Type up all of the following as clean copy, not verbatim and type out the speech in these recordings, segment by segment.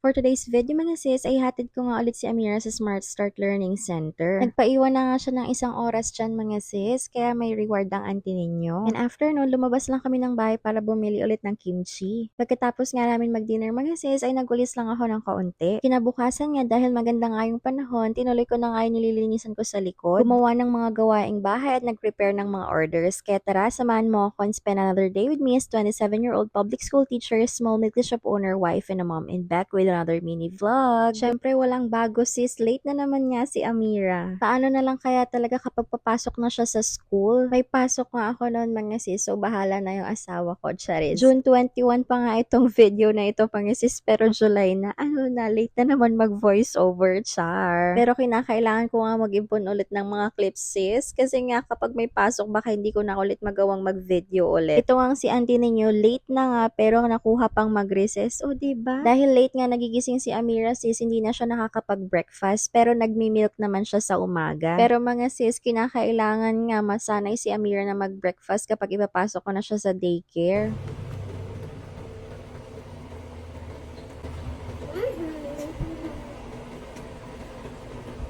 For today's video mga sis, ay hatid ko nga ulit si Amira sa Smart Start Learning Center. Nagpaiwan na nga siya ng isang oras dyan mga sis, kaya may reward ang auntie ninyo. And after nun, lumabas lang kami ng bahay para bumili ulit ng kimchi. Pagkatapos nga namin mag-dinner mga sis, ay nagulis lang ako ng kaunti. Kinabukasan nga dahil maganda nga yung panahon, tinuloy ko na nga yung nililinisan ko sa likod. Gumawa ng mga gawaing bahay at nag-prepare ng mga orders. Kaya tara, samahan mo ako and spend another day with me as 27-year-old public school teacher, small milk shop owner, wife, and a mom, and back with another mini vlog. Syempre walang bago sis, late na naman nga si Amira. Paano na lang kaya talaga kapag papasok na siya sa school? May pasok nga ako noon mga sis, so bahala na yung asawa ko, charis. June 21 pa nga itong video na ito mga sis, pero July na, late na naman mag voice over, char. Pero kinakailangan ko nga mag-impon ulit ng mga clips sis, kasi nga kapag may pasok baka hindi ko na ulit magawang mag-video ulit. Ito nga si auntie ninyo, late na nga pero nakuha pang mag-recess, o diba? Dahil late nga nagigising si Amira sis, hindi na siya nakakapag-breakfast pero nagmi-milk naman siya sa umaga. Pero mga sis, kinakailangan nga masanay si Amira na mag-breakfast kapag ipapasok ko na siya sa daycare.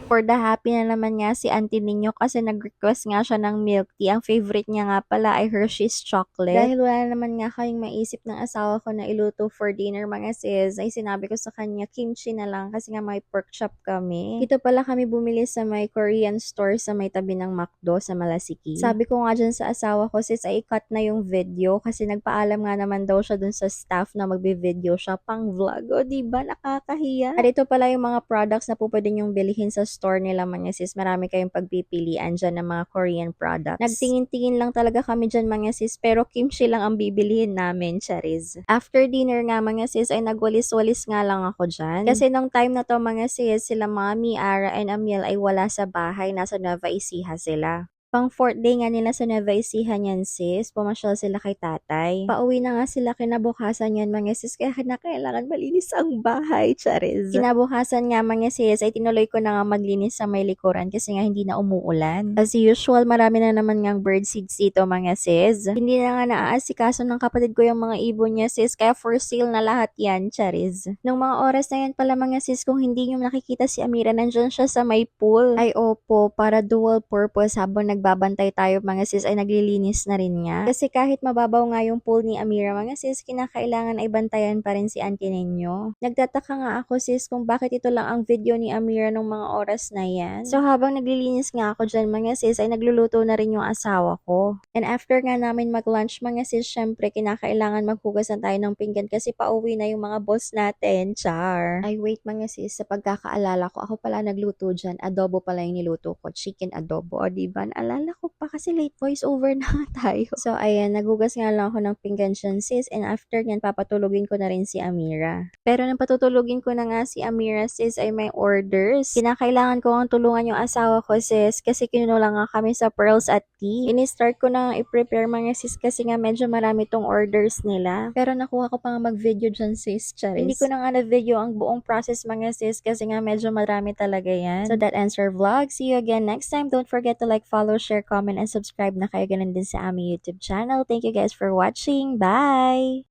For the happy na naman nga si auntie ninyo kasi nag-request nga siya ng milk tea. Ang favorite niya nga pala ay Hershey's chocolate. Dahil wala naman nga kayong maisip ng asawa ko na iluto for dinner mga sis, ay sinabi ko sa kanya kimchi na lang kasi nga may pork chop kami. Dito pala kami bumili sa may Korean store sa may tabi ng McDo sa Malasiki. Sabi ko nga dyan sa asawa ko sis ay cut na yung video kasi nagpaalam nga naman daw siya dun sa staff na magbe-video siya pang vlog. O diba nakakahiya? At ito pala yung mga products na po pwede nyong bilihin sa store nila mga sis. Marami kayong pagpipilian dyan ng mga Korean products. Nagtingin-tingin lang talaga kami dyan mga sis, pero kimchi lang ang bibilihin namin, charis. After dinner nga mga sis ay nagwalis-walis nga lang ako dyan. Kasi nung time na to mga sis, sila Mami, Ara, and Amiel ay wala sa bahay. Nasa Nueva Ecija sila. Pang 4th day nga nila sa Nueva Ecija niyan sis, pumasyal sila kay tatay. Pauwi na nga sila kinabukasan yan mga sis, kaya kailangan malinis ang bahay, charis. Kinabukasan nga mga sis, ay tinuloy ko na nga maglinis sa may likuran kasi nga hindi na umuulan. As usual, marami na naman ngang bird seeds dito mga sis. Hindi na nga naaasikaso ng kapatid ko yung mga ibon niya sis, kaya for sale na lahat yan, charis. Nung mga oras na yan pala mga sis, kung hindi nyo nakikita si Amira, nandyan siya sa may pool. Ay opo, para dual purpose habang nagbabantay tayo mga sis ay naglilinis na rin nga. Kasi kahit mababaw nga yung pool ni Amira mga sis, kinakailangan ay bantayan pa rin si auntie ninyo. Nagtataka nga ako sis kung bakit ito lang ang video ni Amira nung mga oras na yan. So habang naglilinis nga ako dyan mga sis ay nagluluto na rin yung asawa ko. And after nga namin mag-lunch mga sis, syempre kinakailangan maghugasan tayo ng pinggan kasi pauwi na yung mga boss natin, char. Ay wait mga sis, sa pagkakaalala ko, ako pala nagluto dyan, adobo pala yung niluto ko, chicken adobo, o diba? Naalala ko pa kasi late voice over na tayo. So ayan, nagugas nga lang ako ng pinggan dyan sis, and after nyan papatulugin ko na rin si Amira. Pero nang patutulugin ko na nga si Amira sis ay may orders. Kinakailangan ko ang tulungan yung asawa ko sis kasi kinulang nga kami sa Pearls at Tea. Ini-start ko na i-prepare mga sis kasi nga medyo marami tong orders nila. Pero nakuha ko pa nga mag-video dyan sis, charis. Hindi ko na nga na-video ang buong process mga sis kasi nga medyo marami talaga yan. So that ends our vlog. See you again next time. Don't forget to like, follow, share, comment, and subscribe na kayo ganun din sa aming YouTube channel. Thank you guys for watching. Bye!